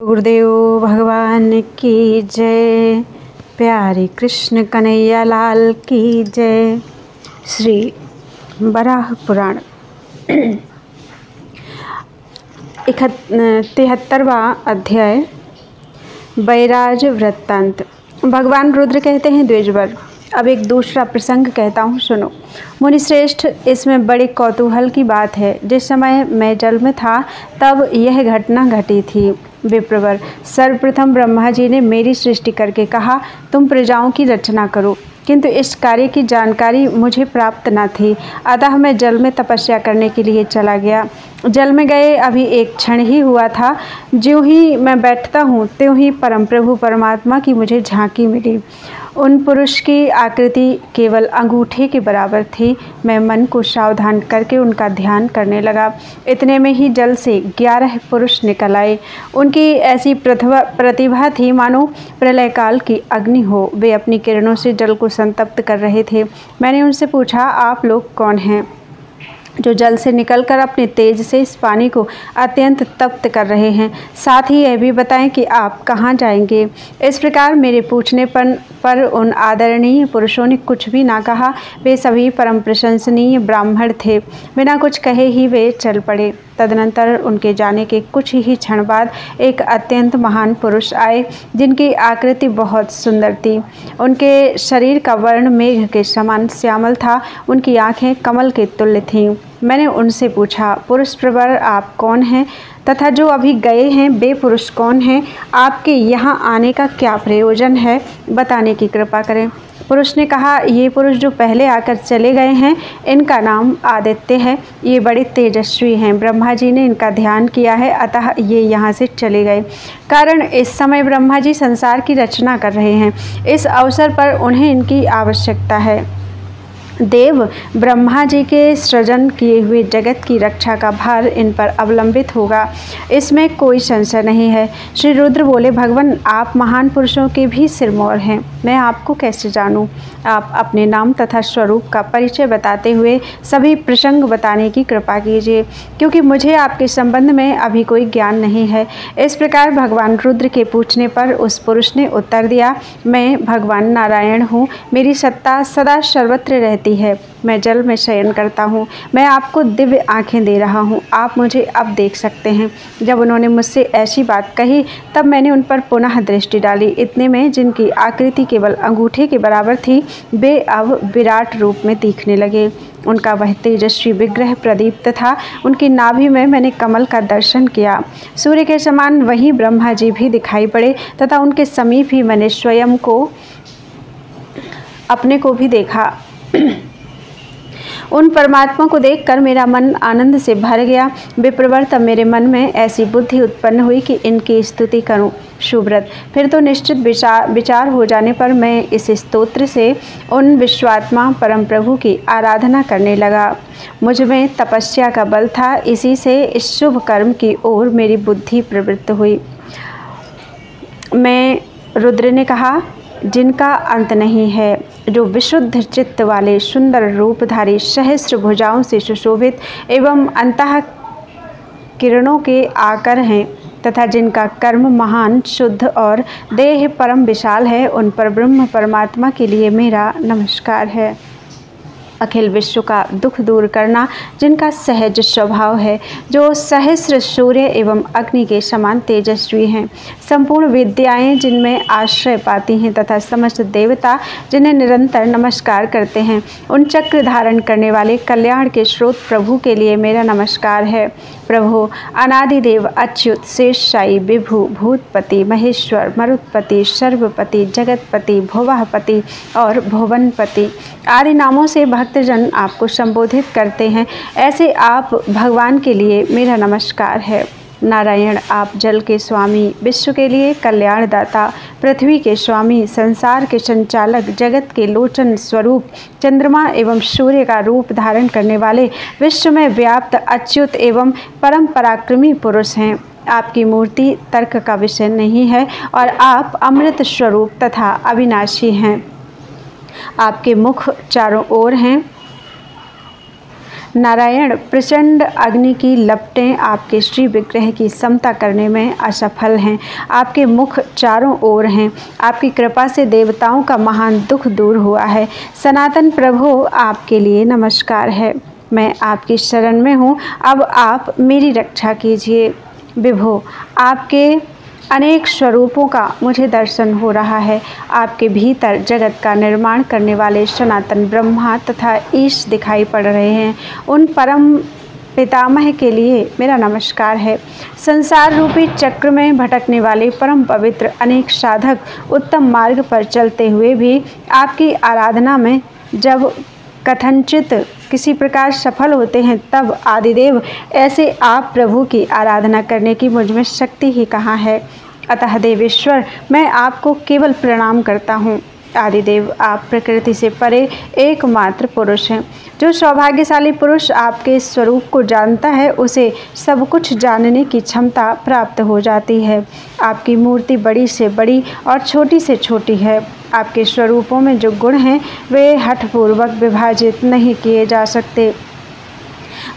गुरुदेव भगवान की जय। प्यारे कृष्ण कन्हैया लाल की जय। श्री वराह पुराण 73वां अध्याय बैराज वृत्तांत। भगवान रुद्र कहते हैं द्विजवर, अब एक दूसरा प्रसंग कहता हूँ, सुनो। मुनिश्रेष्ठ, इसमें बड़े कौतूहल की बात है। जिस समय मैं जल में था तब यह घटना घटी थी। विप्रवर, सर्वप्रथम ब्रह्मा जी ने मेरी सृष्टि करके कहा, तुम प्रजाओं की रचना करो, किंतु इस कार्य की जानकारी मुझे प्राप्त न थी। अतः मैं जल में तपस्या करने के लिए चला गया। जल में गए अभी एक क्षण ही हुआ था, ज्यों ही मैं बैठता हूँ त्यों ही परम प्रभु परमात्मा की मुझे झांकी मिली। उन पुरुष की आकृति केवल अंगूठे के बराबर थी। मैं मन को सावधान करके उनका ध्यान करने लगा। इतने में ही जल से 11 पुरुष निकल आए। उनकी ऐसी प्रतिभा थी मानो प्रलय काल की अग्नि हो। वे अपनी किरणों से जल को संतप्त कर रहे थे। मैंने उनसे पूछा, आप लोग कौन हैं जो जल से निकलकर अपने तेज से इस पानी को अत्यंत तप्त कर रहे हैं? साथ ही यह भी बताएं कि आप कहाँ जाएंगे। इस प्रकार मेरे पूछने पर उन आदरणीय पुरुषों ने कुछ भी ना कहा। वे सभी परम प्रशंसनीय ब्राह्मण थे। बिना कुछ कहे ही वे चल पड़े। तदनंतर उनके जाने के कुछ ही क्षण बाद एक अत्यंत महान पुरुष आए, जिनकी आकृति बहुत सुंदर थी। उनके शरीर का वर्ण मेघ के समान श्यामल था। उनकी आंखें कमल के तुल्य थीं। मैंने उनसे पूछा, पुरुष प्रवर, आप कौन हैं तथा जो अभी गए हैं वे पुरुष कौन हैं? आपके यहाँ आने का क्या प्रयोजन है, बताने की कृपा करें। पुरुष ने कहा, ये पुरुष जो पहले आकर चले गए हैं, इनका नाम आदित्य है। ये बड़े तेजस्वी हैं। ब्रह्मा जी ने इनका ध्यान किया है, अतः ये यहाँ से चले गए। कारण, इस समय ब्रह्मा जी संसार की रचना कर रहे हैं। इस अवसर पर उन्हें इनकी आवश्यकता है। देव ब्रह्मा जी के सृजन किए हुए जगत की रक्षा का भार इन पर अवलंबित होगा, इसमें कोई संशय नहीं है। श्री रुद्र बोले, भगवान, आप महान पुरुषों के भी सिरमौर हैं। मैं आपको कैसे जानूं? आप अपने नाम तथा स्वरूप का परिचय बताते हुए सभी प्रसंग बताने की कृपा कीजिए, क्योंकि मुझे आपके संबंध में अभी कोई ज्ञान नहीं है। इस प्रकार भगवान रुद्र के पूछने पर उस पुरुष ने उत्तर दिया, मैं भगवान नारायण हूँ। मेरी सत्ता सदा सर्वत्र रहती है। मैं जल में शयन करता हूँ। मैं आपको दिव्य आँखें दे रहा हूँ। आप मुझे अब देख सकते हैं। जब उन्होंने मुझसे ऐसी बात कही तब मैंने उन पर पुनः दृष्टि डाली। इतने में जिनकी आकृति केवल अंगूठे के बराबर थी, वे अब विराट रूप में दिखने लगे। उनका वह तेजस्वी विग्रह प्रदीप्त था। उनकी नाभि में मैंने कमल का दर्शन किया। सूर्य के समान वहीं ब्रह्मा जी भी दिखाई पड़े तथा उनके समीप ही मैंने स्वयं को अपने को भी देखा। उन परमात्मा को देखकर मेरा मन आनंद से भर गया। विप्रवर, तब मेरे मन में ऐसी बुद्धि उत्पन्न हुई कि इनकी स्तुति करूं। शुभ्रत, फिर तो निश्चित विचार हो जाने पर मैं इस स्तोत्र से उन विश्वात्मा परम प्रभु की आराधना करने लगा। मुझ में तपस्या का बल था, इसी से इस शुभ कर्म की ओर मेरी बुद्धि प्रवृत्त हुई। मैं रुद्र ने कहा, जिनका अंत नहीं है, जो विशुद्ध चित्त वाले, सुंदर रूपधारी, सहस्र भुजाओं से सुशोभित एवं अंतः किरणों के आकर हैं तथा जिनका कर्म महान, शुद्ध और देह परम विशाल है, उन पर ब्रह्म परमात्मा के लिए मेरा नमस्कार है। अखिल विश्व का दुख दूर करना जिनका सहज स्वभाव है, जो सहस्र सूर्य एवं अग्नि के समान तेजस्वी हैं, संपूर्ण विद्याएं जिनमें आश्रय पाती हैं तथा समस्त देवता जिन्हें निरंतर नमस्कार करते हैं, उन चक्र धारण करने वाले कल्याण के स्रोत प्रभु के लिए मेरा नमस्कार है। प्रभु अनादिदेव, अच्युत, शेषशायी, विभु, भूतपति, महेश्वर, मरुत्पति, सर्वपति, जगतपति, भुवःपति और भुवनपति आदि नामों से भक्तजन आपको संबोधित करते हैं। ऐसे आप भगवान के लिए मेरा नमस्कार है। नारायण, आप जल के स्वामी, विश्व के लिए कल्याणदाता, पृथ्वी के स्वामी, संसार के संचालक, जगत के लोचन स्वरूप, चंद्रमा एवं सूर्य का रूप धारण करने वाले, विश्व में व्याप्त अच्युत एवं परम पराक्रमी पुरुष हैं। आपकी मूर्ति तर्क का विषय नहीं है और आप अमृत स्वरूप तथा अविनाशी हैं। आपके मुख चारों ओर हैं। नारायण प्रचंड अग्नि की लपटें आपके श्री विग्रह की समता करने में असफल हैं। आपके मुख चारों ओर हैं। आपकी कृपा से देवताओं का महान दुख दूर हुआ है। सनातन प्रभु, आपके लिए नमस्कार है। मैं आपकी शरण में हूँ, अब आप मेरी रक्षा कीजिए। विभो, आपके अनेक स्वरूपों का मुझे दर्शन हो रहा है। आपके भीतर जगत का निर्माण करने वाले सनातन ब्रह्मा तथा ईश दिखाई पड़ रहे हैं। उन परम पितामह के लिए मेरा नमस्कार है। संसार रूपी चक्र में भटकने वाले परम पवित्र अनेक साधक उत्तम मार्ग पर चलते हुए भी आपकी आराधना में जब कथनचित किसी प्रकार सफल होते हैं, तब आदिदेव ऐसे आप प्रभु की आराधना करने की मुझ में शक्ति ही कहाँ है। अतः देवेश्वर, मैं आपको केवल प्रणाम करता हूँ। आदिदेव, आप प्रकृति से परे एकमात्र पुरुष हैं। जो सौभाग्यशाली पुरुष आपके स्वरूप को जानता है, उसे सब कुछ जानने की क्षमता प्राप्त हो जाती है। आपकी मूर्ति बड़ी से बड़ी और छोटी से छोटी है। आपके स्वरूपों में जो गुण हैं, वे हठपूर्वक विभाजित नहीं किए जा सकते।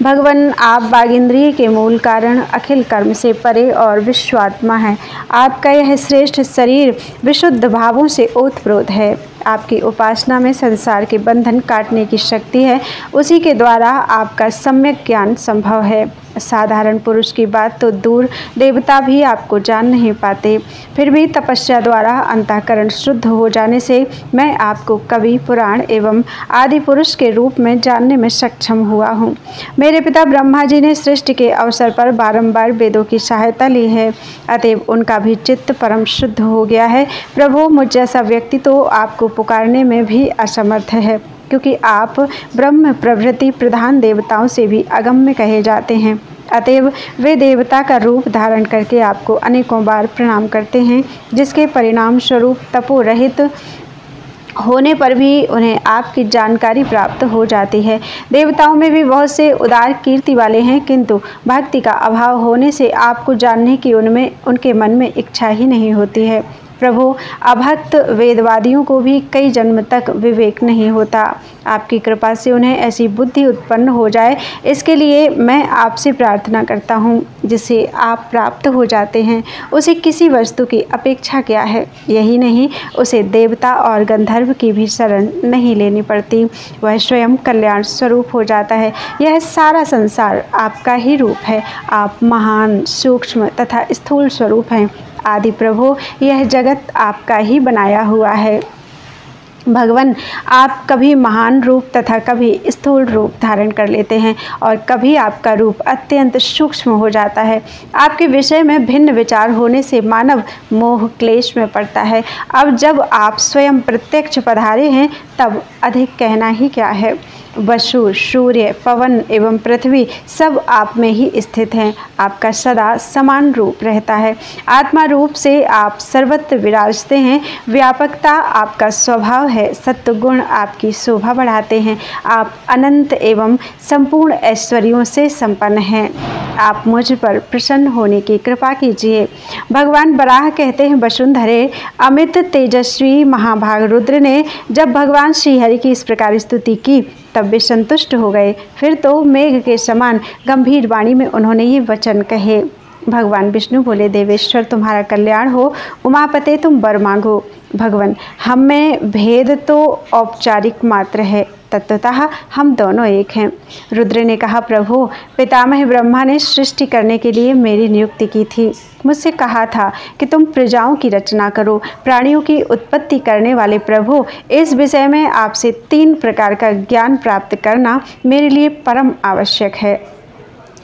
भगवान, आप वागिंद्रिय के मूल कारण, अखिल कर्म से परे और विश्वात्मा हैं। आपका यह श्रेष्ठ शरीर विशुद्ध भावों से ओतप्रोत है। आपकी उपासना में संसार के बंधन काटने की शक्ति है। उसी के द्वारा आपका सम्यक ज्ञान संभव है। साधारण पुरुष की बात तो दूर, देवता भी आपको जान नहीं पाते। फिर भी तपस्या द्वारा अंतःकरण शुद्ध हो जाने से मैं आपको कवि, पुराण एवं आदि पुरुष के रूप में जानने में सक्षम हुआ हूँ। मेरे पिता ब्रह्मा जी ने सृष्टि के अवसर पर बारंबार वेदों की सहायता ली है, अतएव उनका भी चित्त परम शुद्ध हो गया है। प्रभु, मुझ जैसा व्यक्ति तो आपको पुकारने में भी असमर्थ है, क्योंकि आप ब्रह्म प्रभृति प्रधान देवताओं से भी अगम्य कहे जाते हैं। अतएव वे देवता का रूप धारण करके आपको अनेकों बार प्रणाम करते हैं, जिसके परिणाम स्वरूप तपोरहित होने पर भी उन्हें आपकी जानकारी प्राप्त हो जाती है। देवताओं में भी बहुत से उदार कीर्ति वाले हैं, किंतु भक्ति का अभाव होने से आपको जानने की उनके मन में इच्छा ही नहीं होती है। प्रभु, अभक्त वेदवादियों को भी कई जन्म तक विवेक नहीं होता। आपकी कृपा से उन्हें ऐसी बुद्धि उत्पन्न हो जाए, इसके लिए मैं आपसे प्रार्थना करता हूँ। जिसे आप प्राप्त हो जाते हैं, उसे किसी वस्तु की अपेक्षा क्या है। यही नहीं, उसे देवता और गंधर्व की भी शरण नहीं लेनी पड़ती। वह स्वयं कल्याण स्वरूप हो जाता है। यह सारा संसार आपका ही रूप है। आप महान, सूक्ष्म तथा स्थूल स्वरूप हैं। आदि प्रभु, यह जगत आपका ही बनाया हुआ है। भगवान, आप कभी महान रूप तथा कभी स्थूल रूप धारण कर लेते हैं और कभी आपका रूप अत्यंत सूक्ष्म हो जाता है। आपके विषय में भिन्न विचार होने से मानव मोह क्लेश में पड़ता है। अब जब आप स्वयं प्रत्यक्ष पधारे हैं, तब अधिक कहना ही क्या है। वसु, सूर्य, पवन एवं पृथ्वी सब आप में ही स्थित हैं। आपका सदा समान रूप रहता है। आत्मा रूप से आप सर्वत्र विराजते हैं। व्यापकता आपका स्वभाव है। सत्वगुण आपकी शोभा बढ़ाते हैं। आप अनंत एवं संपूर्ण ऐश्वर्यों से संपन्न हैं। आप मुझ पर प्रसन्न होने की कृपा कीजिए। भगवान बराह कहते हैं, वसुंधरे, अमित तेजस्वी महाभाग रुद्र ने जब भगवान श्रीहरि की इस प्रकार स्तुति की, तब वे संतुष्ट हो गए। फिर तो मेघ के समान गंभीर वाणी में उन्होंने ये वचन कहे। भगवान विष्णु बोले, देवेश्वर, तुम्हारा कल्याण हो। उमापते, तुम वर मांगो। भगवान, हम में भेद तो औपचारिक मात्र है, तत्वतः हम दोनों एक हैं। रुद्र ने कहा, प्रभु, पितामह ब्रह्मा ने सृष्टि करने के लिए मेरी नियुक्ति की थी। मुझसे कहा था कि तुम प्रजाओं की रचना करो, प्राणियों की उत्पत्ति करने वाले प्रभु, इस विषय में आपसे 3 प्रकार का ज्ञान प्राप्त करना मेरे लिए परम आवश्यक है।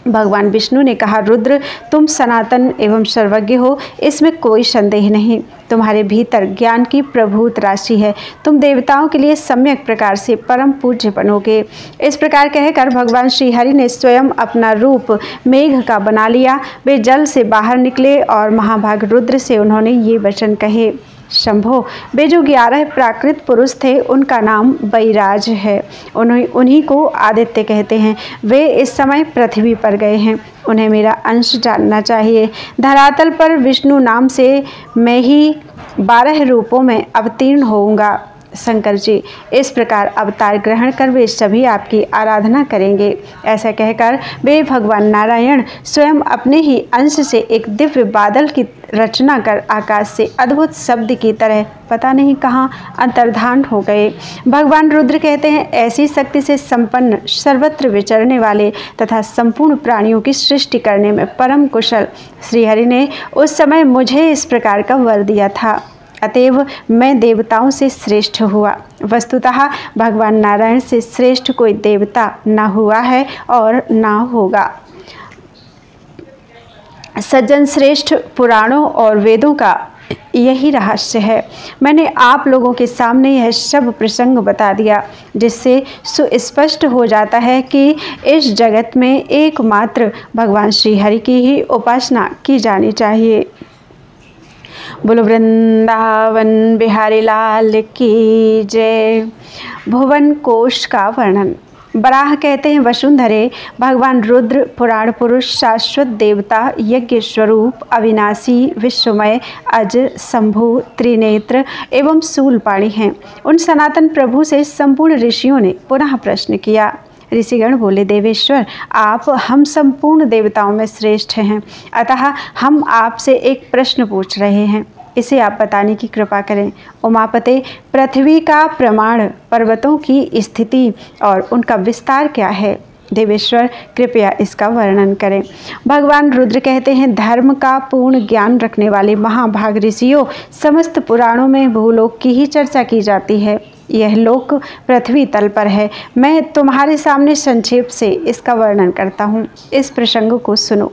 भगवान विष्णु ने कहा, रुद्र, तुम सनातन एवं सर्वज्ञ हो, इसमें कोई संदेह नहीं। तुम्हारे भीतर ज्ञान की प्रभूत राशि है। तुम देवताओं के लिए सम्यक प्रकार से परम पूज्य बनोगे। इस प्रकार कहकर भगवान श्रीहरि ने स्वयं अपना रूप मेघ का बना लिया। वे जल से बाहर निकले और महाभाग रुद्र से उन्होंने ये वचन कहे, शंभो, वे जो 11 प्राकृत पुरुष थे, उनका नाम बैराज है। उन्हीं को आदित्य कहते हैं। वे इस समय पृथ्वी पर गए हैं। उन्हें मेरा अंश जानना चाहिए। धरातल पर विष्णु नाम से मैं ही 12 रूपों में अवतीर्ण होऊंगा। शंकर जी इस प्रकार अवतार ग्रहण कर वे सभी आपकी आराधना करेंगे। ऐसा कहकर वे भगवान नारायण स्वयं अपने ही अंश से एक दिव्य बादल की रचना कर आकाश से अद्भुत शब्द की तरह पता नहीं कहाँ अंतर्धान हो गए। भगवान रुद्र कहते हैं, ऐसी शक्ति से संपन्न सर्वत्र विचरने वाले तथा संपूर्ण प्राणियों की सृष्टि करने में परम कुशल श्रीहरि ने उस समय मुझे इस प्रकार का वर दिया था, अतएव मैं देवताओं से श्रेष्ठ हुआ। वस्तुतः भगवान नारायण से श्रेष्ठ कोई देवता न हुआ है और न होगा। सज्जन श्रेष्ठ पुराणों और वेदों का यही रहस्य है। मैंने आप लोगों के सामने यह सब प्रसंग बता दिया, जिससे सुस्पष्ट हो जाता है कि इस जगत में एकमात्र भगवान श्री हरि की ही उपासना की जानी चाहिए। बोलो वृंदावन बिहारी लाल की जय। भुवन कोश का वर्णन। बराह कहते हैं, वसुंधरे, भगवान रुद्र पुराण पुरुष, शाश्वत देवता, यज्ञ स्वरूप, अविनाशी, विश्वमय, अज, शंभु, त्रिनेत्र एवं शूलपाणी हैं। उन सनातन प्रभु से संपूर्ण ऋषियों ने पुनः प्रश्न किया। ऋषिगण बोले, देवेश्वर, आप हम संपूर्ण देवताओं में श्रेष्ठ हैं, अतः हम आपसे एक प्रश्न पूछ रहे हैं, इसे आप बताने की कृपा करें। उमापते, पृथ्वी का प्रमाण, पर्वतों की स्थिति और उनका विस्तार क्या है? देवेश्वर, कृपया इसका वर्णन करें। भगवान रुद्र कहते हैं, धर्म का पूर्ण ज्ञान रखने वाले महाभाग ऋषियों, समस्त पुराणों में भूलोक की ही चर्चा की जाती है। यह लोक पृथ्वी तल पर है। मैं तुम्हारे सामने संक्षेप से इसका वर्णन करता हूँ, इस प्रसंग को सुनो।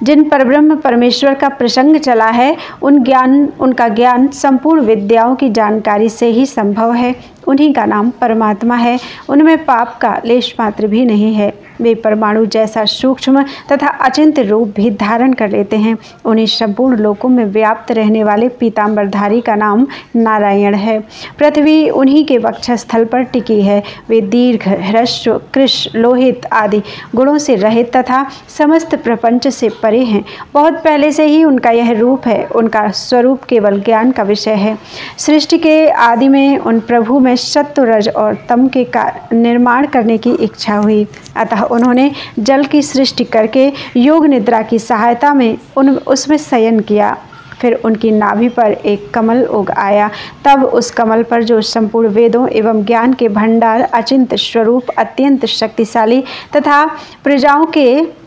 जिन परब्रह्म परमेश्वर का प्रसंग चला है, उनका ज्ञान संपूर्ण विद्याओं की जानकारी से ही संभव है। उन्हीं का नाम परमात्मा है। उनमें पाप का लेश मात्र भी नहीं है। वे परमाणु जैसा सूक्ष्म तथा अचिंत्य रूप भी धारण कर लेते हैं। उन्हीं संपूर्ण लोकों में व्याप्त रहने वाले पीतांबरधारी का नाम नारायण है। पृथ्वी उन्हीं के वक्षस्थल पर टिकी है। वे दीर्घ, ह्रस्व, कृश, लोहित आदि गुणों से रहित तथा समस्त प्रपंच से परे हैं। बहुत पहले से ही उनका यह रूप है। उनका स्वरूप केवल ज्ञान का विषय है। सृष्टि के आदि में उन प्रभु में सत्व, रज और तम के निर्माण करने की इच्छा हुई, अतः उन्होंने जल की सृष्टि करके योग निद्रा की सहायता में उसमें शयन किया। फिर उनकी नाभि पर एक कमल उग आया। तब उस कमल पर जो संपूर्ण वेदों एवं ज्ञान के भंडार, अचिंत्य स्वरूप, अत्यंत शक्तिशाली तथा प्रजाओं के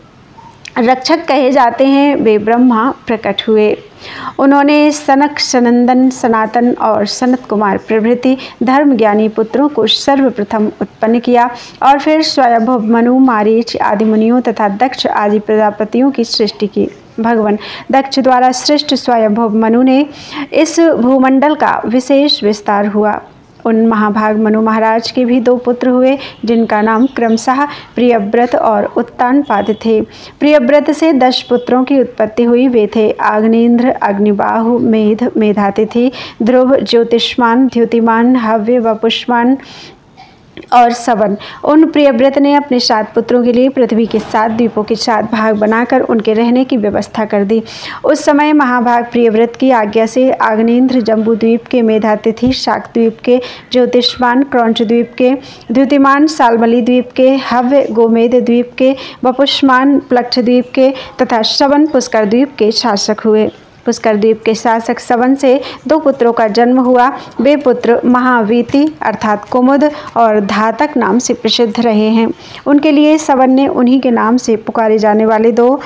रक्षक कहे जाते हैं, वे ब्रह्मा प्रकट हुए। उन्होंने सनक, सनंदन, सनातन और सनत कुमार प्रभृति धर्मज्ञानी पुत्रों को सर्वप्रथम उत्पन्न किया और फिर स्वयंभव, मनु, मारीच आदि मुनियों तथा दक्ष आदि प्रजापतियों की सृष्टि की। भगवान दक्ष द्वारा सृष्ट स्वयंभव मनु ने इस भूमंडल का विशेष विस्तार हुआ। उन महाभाग मनु महाराज के भी 2 पुत्र हुए, जिनका नाम क्रमशः प्रियव्रत और उत्तानपाद थे। प्रियव्रत से 10 पुत्रों की उत्पत्ति हुई। वे थे आग्नेन्द्र, अग्निबाहु, मेध, मेधातिथि, ध्रुव, ज्योतिष्मान, द्युतिमान, हव्य, वपुष्मान और सवन। उन प्रियव्रत ने अपने 7 पुत्रों के लिए पृथ्वी के 7 द्वीपों के 7 भाग बनाकर उनके रहने की व्यवस्था कर दी। उस समय महाभाग प्रियव्रत की आज्ञा से आग्नेन्द्र जम्बू द्वीप के, मेधातिथि शाक द्वीप के, ज्योतिष्मान क्रौंच द्वीप के, द्युतिमान सालमली द्वीप के, हव्य गोमेद द्वीप के, वपुष्मान प्लक्ष द्वीप के तथा सवन पुष्कर द्वीप के शासक हुए। पुष्कर द्वीप के शासक सवन से 2 पुत्रों का जन्म हुआ। वे पुत्र महावीति अर्थात कुमुद और धातक नाम से प्रसिद्ध रहे हैं। उनके लिए सवन ने उन्हीं के नाम से पुकारे जाने वाले 2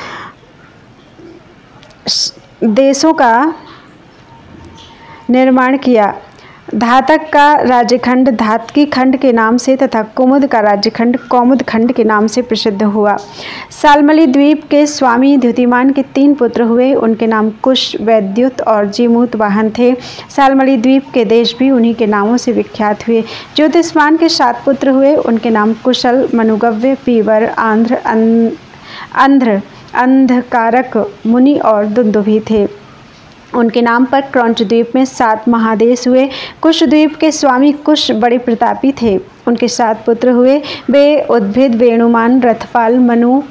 देशों का निर्माण किया। धातक का राज्यखंड धातकी खंड के नाम से तथा कुमुद का राज्यखंड कौमुद खंड के नाम से प्रसिद्ध हुआ। सालमली द्वीप के स्वामी द्युतिमान के 3 पुत्र हुए। उनके नाम कुश, वैद्युत और जीमूत वाहन थे। सालमली द्वीप के देश भी उन्हीं के नामों से विख्यात हुए। ज्योतिष्मान के 7 पुत्र हुए। उनके नाम कुशल, मनुगव्य, पीवर, आंध्र, अंधकारक, मुनि और दुंदुभि थे। उनके नाम पर क्रौंच द्वीप में 7 महादेश हुए। कुश द्वीप के स्वामी कुश बड़े प्रतापी थे। उनके 7 पुत्र हुए। वे उद्भिद, वेणुमान, रथपाल, मनु,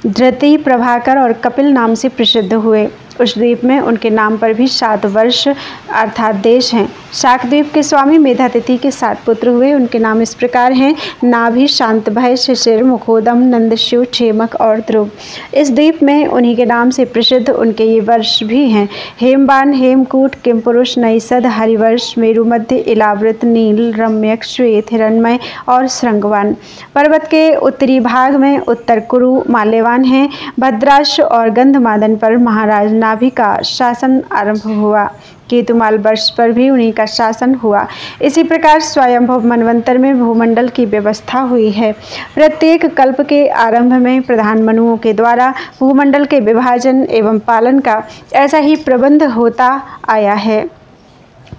धृति, प्रभाकर और कपिल नाम से प्रसिद्ध हुए। उस द्वीप में उनके नाम पर भी 7 वर्ष अर्थात देश हैं। शाकद्वीप के स्वामी मेधातिथि के 7 पुत्र हुए। उनके नाम इस प्रकार हैं: नाभि, शांतभय, शिशिर, मुखोदम, नंदशिव, क्षेमक और ध्रुव। इस द्वीप में उन्हीं के नाम से प्रसिद्ध उनके ये वर्ष भी हैं: हेमबान, हेमकूट, किमपुरुष, नैषद, हरिवर्ष, मेरुमध्य, इलावृत, नील, रम्यक, श्वेत, हिरण्मय और श्रृंगवान। पर्वत के उत्तरी भाग में उत्तर कुरु, माल्यवान हैं। भद्राक्ष और गंधमादन पर महाराज नाभि का शासन आरंभ हुआ। केतुमाल वर्ष पर भी उन्हीं का शासन हुआ। इसी प्रकार स्वयंभव मनवंतर में भूमंडल की व्यवस्था हुई है। प्रत्येक कल्प के आरंभ में प्रधान मनुओं के द्वारा भूमंडल के विभाजन एवं पालन का ऐसा ही प्रबंध होता आया है।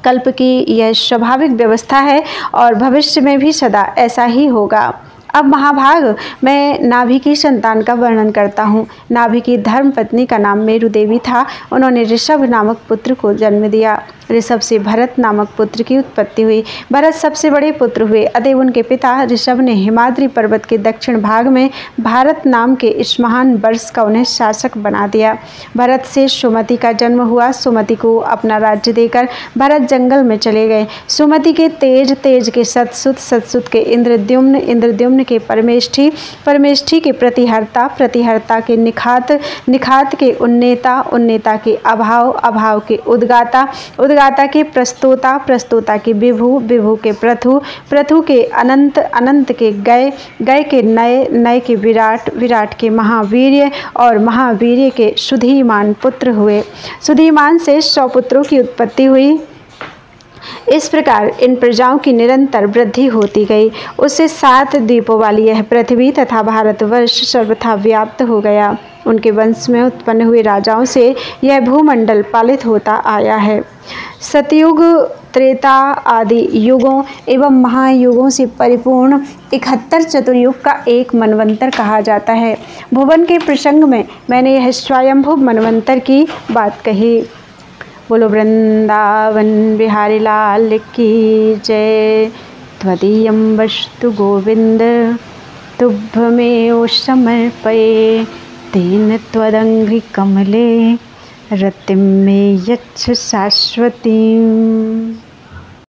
कल्प की यह स्वाभाविक व्यवस्था है और भविष्य में भी सदा ऐसा ही होगा। अब महाभाग मैं नाभि की संतान का वर्णन करता हूँ। नाभि की धर्मपत्नी का नाम मेरु देवी था। उन्होंने ऋषभ नामक पुत्र को जन्म दिया। ऋषभ से भरत नामक पुत्र की उत्पत्ति हुई। भरत सबसे बड़े पुत्र हुए। अतएव उनके पिता ऋषभ ने हिमाद्री पर्वत के दक्षिण भाग में भारत नाम के इस महान वर्ष का उन्हें शासक बना दिया। भरत से सुमति का जन्म हुआ। सुमति को अपना राज्य देकर भरत जंगल में चले गए। सुमति के तेज, तेज के सतसुत, सतसुत के इंद्रद्युम्न, इंद्रद्युम्न के परमेष्ठी, परमेष्ठी के प्रतिहर्ता, प्रतिहर्ता के निखात, निखात के उन्नेता, उन्नेता के अभाव, अभाव के उद्गाता, उद्गाता के प्रस्तोता, प्रस्तोता के विभु, विभु के प्रथु, प्रथु के अनंत, अनंत के गय, गय के नय, नय के विराट, विराट के महावीर्य और महावीर्य के सुधीमान पुत्र हुए। सुधीमान से 100 पुत्रों की उत्पत्ति हुई। इस प्रकार इन प्रजाओं की निरंतर वृद्धि होती गई। उससे 7 द्वीपों वाली यह पृथ्वी तथा भारतवर्ष सर्वथा व्याप्त हो गया। उनके वंश में उत्पन्न हुए राजाओं से यह भूमंडल पालित होता आया है। सतयुग, त्रेता आदि युगों एवं महायुगों से परिपूर्ण 71 चतुर्युग का एक मनवंतर कहा जाता है। भुवन के प्रसंग में मैंने यह स्वयंभू मनवंतर की बात कही। बोलो वृंदावन बिहारी लाल की जय। त्वदीयं वस्तु गोविंद तुभ्यमेव समर्पये। तेन त्वदंघ्रि कमले रतिं मे यच्छ शाश्वतीम्।